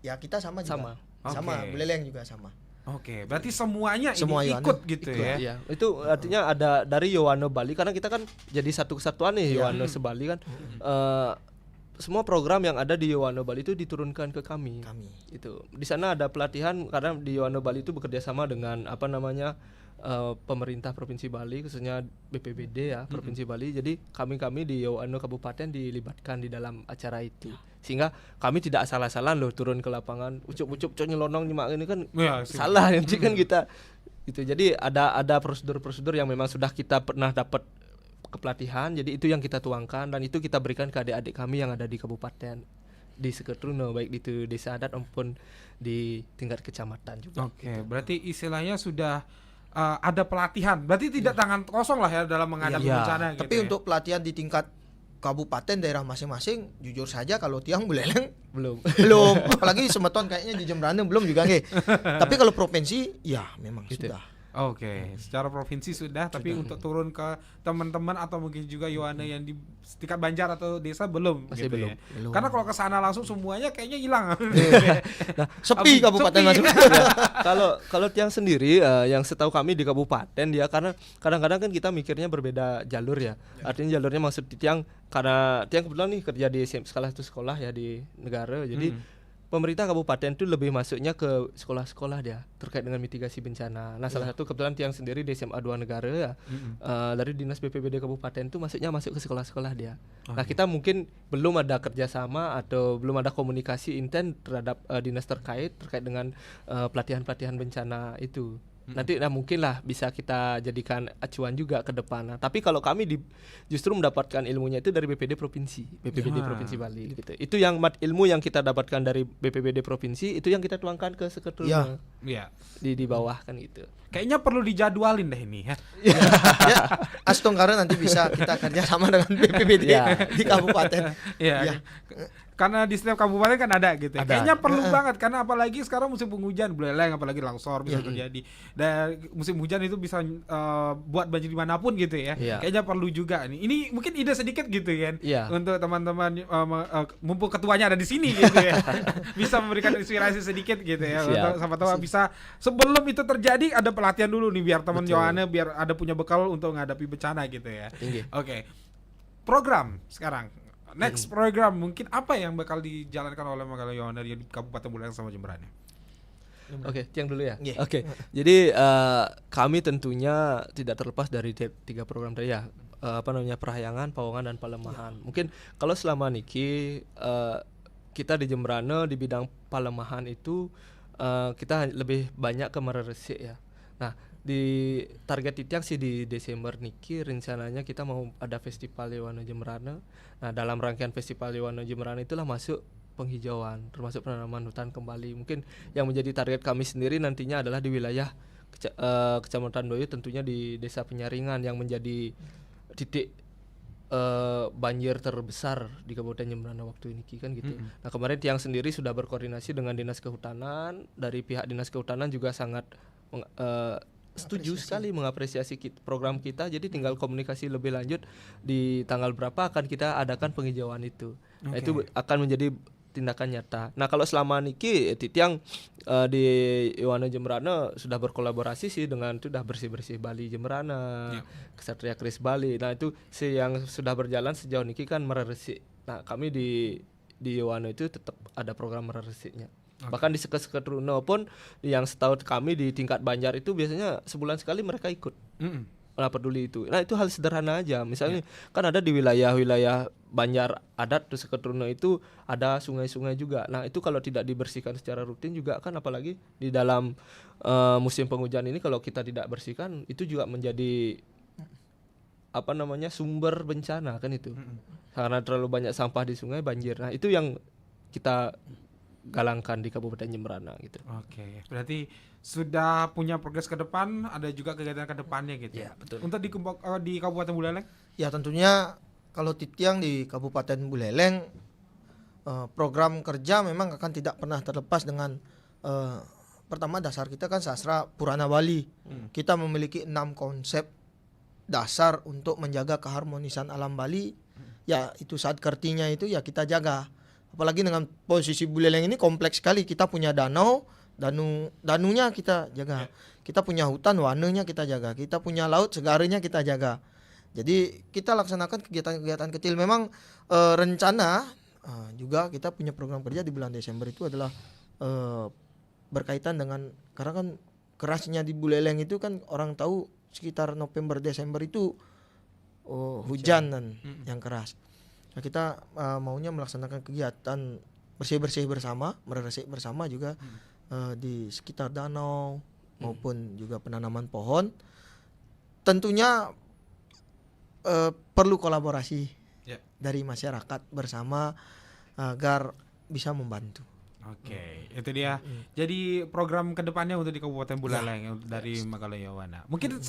ya kita sama juga. Sama Buleleng juga sama. Oke, berarti semuanya ini ikut gitu ya. Iya, itu artinya ada dari Yowane Bali karena kita kan jadi satu kesatuan nih Yowane Sebali kan. Semua program yang ada di Yowane Bali itu diturunkan ke kami. Itu. Di sana ada pelatihan karena di Yowane Bali itu bekerja sama dengan pemerintah Provinsi Bali khususnya BPBD ya, Provinsi Bali. Jadi kami di Yowane Kabupaten dilibatkan di dalam acara itu. Sehingga kami tidak asal-asalan loh turun ke lapangan ucup-ucup nyelonong nyimak ini kan salah nanti kan kita gitu. Jadi ada prosedur-prosedur yang memang sudah kita pernah dapat kepelatihan, jadi itu yang kita tuangkan dan itu kita berikan ke adik-adik kami yang ada di kabupaten di Seketruno, baik di desa adat maupun di tingkat kecamatan juga. Oke, berarti istilahnya sudah ada pelatihan. Berarti tidak tangan kosong lah ya dalam menghadapi bencana gitu. Tapi untuk pelatihan di tingkat kabupaten daerah masing-masing jujur saja kalau tiang Buleleng belum apalagi Semeton kayaknya di Jembrana belum juga tapi kalau provinsi ya memang gitu. Sudah. Oke, secara provinsi sudah, tapi untuk turun ke teman-teman atau mungkin juga Yowane yang di tingkat Banjar atau desa belum. Masih gitu belum. Ya. Karena kalau ke sana langsung semuanya kayaknya hilang. Nah, sepi kabupaten masuk. Kalau tiang sendiri yang setahu kami di kabupaten dia karena kadang-kadang kan kita mikirnya berbeda jalur ya. Artinya jalurnya maksud di tiang karena tiang kebetulan nih kerja di salah satu sekolah ya di negara. Jadi pemerintah kabupaten itu lebih masuknya ke sekolah-sekolah dia terkait dengan mitigasi bencana. Nah, salah satu kebetulan tiang sendiri di SMA 2 negara ya. Dari Dinas BPBD kabupaten itu masuk ke sekolah-sekolah dia. Nah, kita mungkin belum ada kerjasama atau belum ada komunikasi intens terhadap dinas terkait dengan pelatihan-pelatihan bencana itu. Nanti mungkin lah bisa kita jadikan acuan juga ke depan. Nah, tapi kalau kami justru mendapatkan ilmunya itu dari BPBD Provinsi Bali gitu. Itu yang ilmu yang kita dapatkan dari BPBD Provinsi itu yang kita tuangkan ke Seketruno. Di bawah kan gitu. Kayaknya perlu dijadwalin deh ini ya. Astong karena nanti bisa kita kerja sama dengan BPBD di kabupaten. karena di setiap kabupaten kan ada gitu. Ada. Kayaknya perlu banget karena apalagi sekarang musim penghujan, Buleleng apalagi longsor bisa terjadi. Dan musim hujan itu bisa buat banjir dimanapun gitu ya. Kayaknya perlu juga nih. Ini mungkin ide sedikit gitu kan untuk teman-teman mumpung ketuanya ada di sini gitu ya. Bisa memberikan inspirasi sedikit gitu ya. Sama tahu bisa sebelum itu terjadi ada pelatihan dulu nih biar teman Yohana biar ada punya bekal untuk menghadapi bencana gitu ya. Oke. Program sekarang. Next program mungkin apa yang bakal dijalankan oleh Magala Yohana di Kabupaten Buleleng sama Jemberane? Oke, Tiang dulu ya. Oke. Jadi kami tentunya tidak terlepas dari 3 program tadi ya. Perahyangan, Pawongan dan Palemahan. Mungkin kalau selama niki kita di Jemberane di bidang Palemahan itu kita lebih banyak ke Mereresik ya. Nah, di target Titiang sih di Desember niki rencananya kita mau ada festival Yohana Jemberane. Nah, dalam rangkaian festival Yohana Jemberane itulah masuk penghijauan termasuk penanaman hutan kembali. Mungkin yang menjadi target kami sendiri nantinya adalah di wilayah Kecamatan Doyo, tentunya di Desa Penyaringan yang menjadi titik banjir terbesar di Kabupaten Jemberane waktu ini kan gitu. Nah, kemarin Tiang sendiri sudah berkoordinasi dengan Dinas Kehutanan. Dari pihak Dinas Kehutanan juga sangat setuju sekali mengapresiasi program kita. Jadi tinggal komunikasi lebih lanjut di tanggal berapa akan kita adakan penghijauan itu. Nah, itu akan menjadi tindakan nyata. Nah, kalau selama niki Titiang di Yohana Jemberane sudah berkolaborasi sih dengan sudah bersih-bersih Bali Jemberane, Kesatria Kris Bali. Nah, itu sih yang sudah berjalan sejauh niki kan Mereresik. Nah, kami di Yohana itu tetap ada program Mereresiknya. Bahkan di Seket Runo pun yang setahu kami di tingkat Banjar itu biasanya sebulan sekali mereka ikut. Nah, peduli itu. Nah, itu hal sederhana aja. Misalnya kan ada di wilayah-wilayah Banjar adat di Seket Runo itu ada sungai-sungai juga. Nah, itu kalau tidak dibersihkan secara rutin juga kan, apalagi di dalam musim penghujan ini kalau kita tidak bersihkan itu juga menjadi sumber bencana kan itu. Karena terlalu banyak sampah di sungai, banjir. Nah, itu yang kita galangkan di Kabupaten Jemberane gitu. Oke, berarti sudah punya progres ke depan, ada juga kegiatan ke depannya gitu. Ya, betul. Untuk di Kabupaten Buleleng? Ya, tentunya kalau Titiang di Kabupaten Buleleng program kerja memang akan tidak pernah terlepas dengan pertama dasar kita kan sastra Purana Bali. Kita memiliki 6 konsep dasar untuk menjaga keharmonisan alam Bali. Ya, itu saat kertinya itu ya kita jaga. Apalagi dengan posisi Buleleng ini kompleks sekali. Kita punya danunya kita jaga. Kita punya hutan, wananya kita jaga. Kita punya laut, segarnya kita jaga. Jadi kita laksanakan kegiatan-kegiatan kecil. Memang rencana juga kita punya program kerja di bulan Desember itu adalah berkaitan dengan, karena kan kerasnya di Buleleng itu kan orang tahu sekitar November Desember itu hujan dan yang keras. Nah, kita maunya melaksanakan kegiatan bersih-bersih bersama, Mereresik bersama juga di sekitar danau maupun juga penanaman pohon. Tentunya perlu kolaborasi dari masyarakat bersama agar bisa membantu. Oke, itu dia. Jadi program kedepannya untuk di Kabupaten Buleleng dari Magala Yohana. Mungkin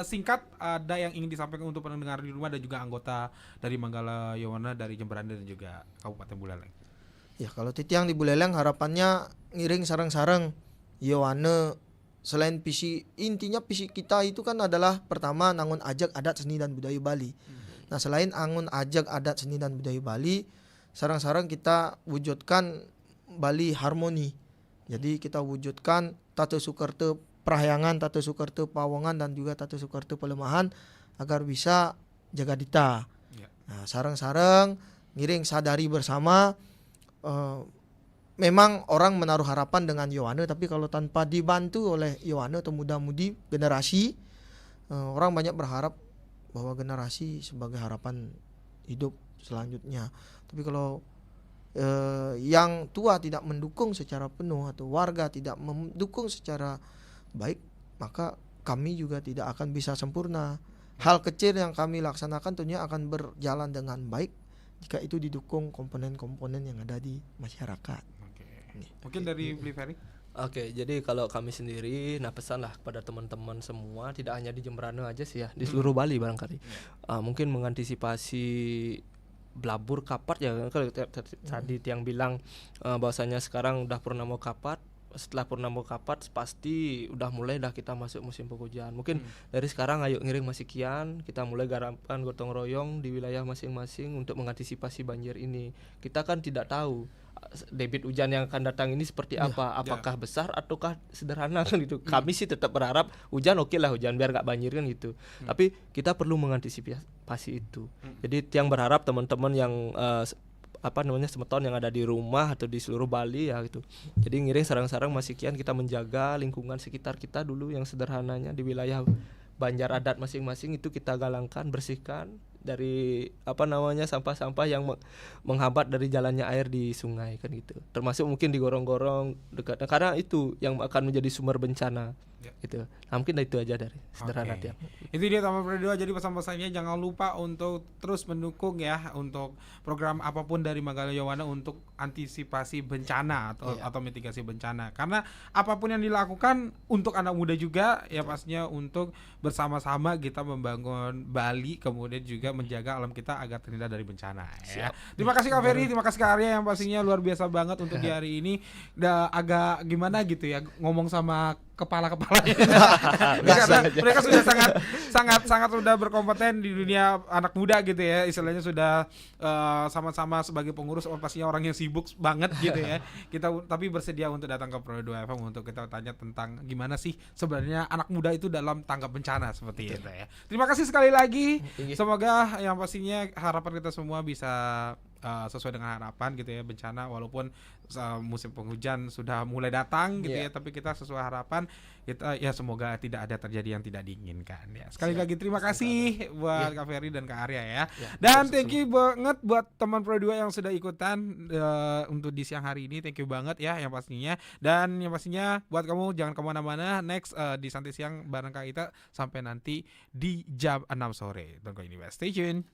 singkat ada yang ingin disampaikan untuk pendengar di rumah dan juga anggota dari Magala Yohana dari Jemberane dan juga Kabupaten Buleleng. Ya, kalau Titiang di Buleleng harapannya ngiring sareng-sareng Yohana. Selain intinya visi kita itu kan adalah pertama nangun ajak adat seni dan budaya Bali. Nah, selain angun ajak adat seni dan budaya Bali, sareng-sareng kita wujudkan Bali harmoni. Jadi kita wujudkan Tata Sukerte Perahyangan, Tata Sukerte Pawongan dan juga Tata Sukerte Palemahan agar bisa jaga dita. Nah, sareng-sareng ngiring sadari bersama. Memang orang menaruh harapan dengan Yohana, tapi kalau tanpa dibantu oleh Yohana atau muda-mudi generasi, orang banyak berharap bahwa generasi sebagai harapan hidup selanjutnya. Tapi kalau yang tua tidak mendukung secara penuh atau warga tidak mendukung secara baik, maka kami juga tidak akan bisa sempurna. Hal kecil yang kami laksanakan tentunya akan berjalan dengan baik jika itu didukung komponen-komponen yang ada di masyarakat. Mungkin dari Bliveri? Oke, jadi kalau kami sendiri, pesanlah kepada teman-teman semua, tidak hanya di Jemberane aja sih ya, di seluruh Bali barangkali, mungkin mengantisipasi Blabur Kapat ya, kalau tadi yang bilang bahwasanya sekarang udah Purnama Kapat. Setelah Purnama Kapat pasti udah mulai dah kita masuk musim penghujan. Mungkin dari sekarang ayo ngiring masih kian, kita mulai garapan gotong royong di wilayah masing-masing untuk mengantisipasi banjir ini. Kita kan tidak tahu debit hujan yang akan datang ini seperti apa, apakah besar ataukah sederhana kan gitu. Kami sih tetap berharap hujan oke lah, hujan biar nggak banjir kan gitu. Tapi kita perlu mengantisipasi itu. Jadi yang berharap teman-teman yang semeton yang ada di rumah atau di seluruh Bali ya gitu. Jadi ngiring sarang-sarang masih kian kita menjaga lingkungan sekitar kita dulu yang sederhananya di wilayah Banjar adat masing-masing itu kita galangkan, bersihkan dari sampah-sampah yang menghambat dari jalannya air di sungai kan gitu. Termasuk mungkin di gorong-gorong dekat, karena itu yang akan menjadi sumber bencana. Gitu. Nah, mungkin itu aja dari sederhana tiap. Itu dia Taman Pro 2. Jadi pesan-pesannya jangan lupa untuk terus mendukung ya untuk program apapun dari Magala Yawana untuk antisipasi bencana atau mitigasi bencana. Karena apapun yang dilakukan untuk anak muda juga ya pastinya untuk bersama-sama kita membangun Bali, kemudian juga menjaga alam kita agar terhindar dari bencana ya. Terima kasih Kak Ferry, terima kasih Kak Arya yang pastinya luar biasa banget untuk di hari ini. Udah agak gimana gitu ya ngomong sama kepala-kepalanya. Karena mereka sudah sangat sudah berkompeten di dunia anak muda gitu ya. Istilahnya sudah sama-sama sebagai pengurus pastinya orang yang sibuk banget gitu ya. Kita tapi bersedia untuk datang ke Pro 2 FM untuk kita tanya tentang gimana sih sebenarnya anak muda itu dalam tanggap bencana seperti itu ya. Terima kasih sekali lagi. Semoga yang pastinya harapan kita semua bisa sesuai dengan harapan gitu ya, bencana walaupun musim penghujan sudah mulai datang gitu ya, tapi kita sesuai harapan kita ya semoga tidak ada terjadi yang tidak diinginkan ya. Sekali lagi terima kasih buat Kak Ferry dan Kak Arya ya. Dan thank you banget buat teman Pro 2 yang sudah ikutan untuk di siang hari ini, thank you banget ya yang pastinya. Dan yang pastinya buat kamu jangan kemana-mana, next di Santai Siang bareng Kak Ita sampai nanti di jam 6 sore. Don't go anywhere, stay tune.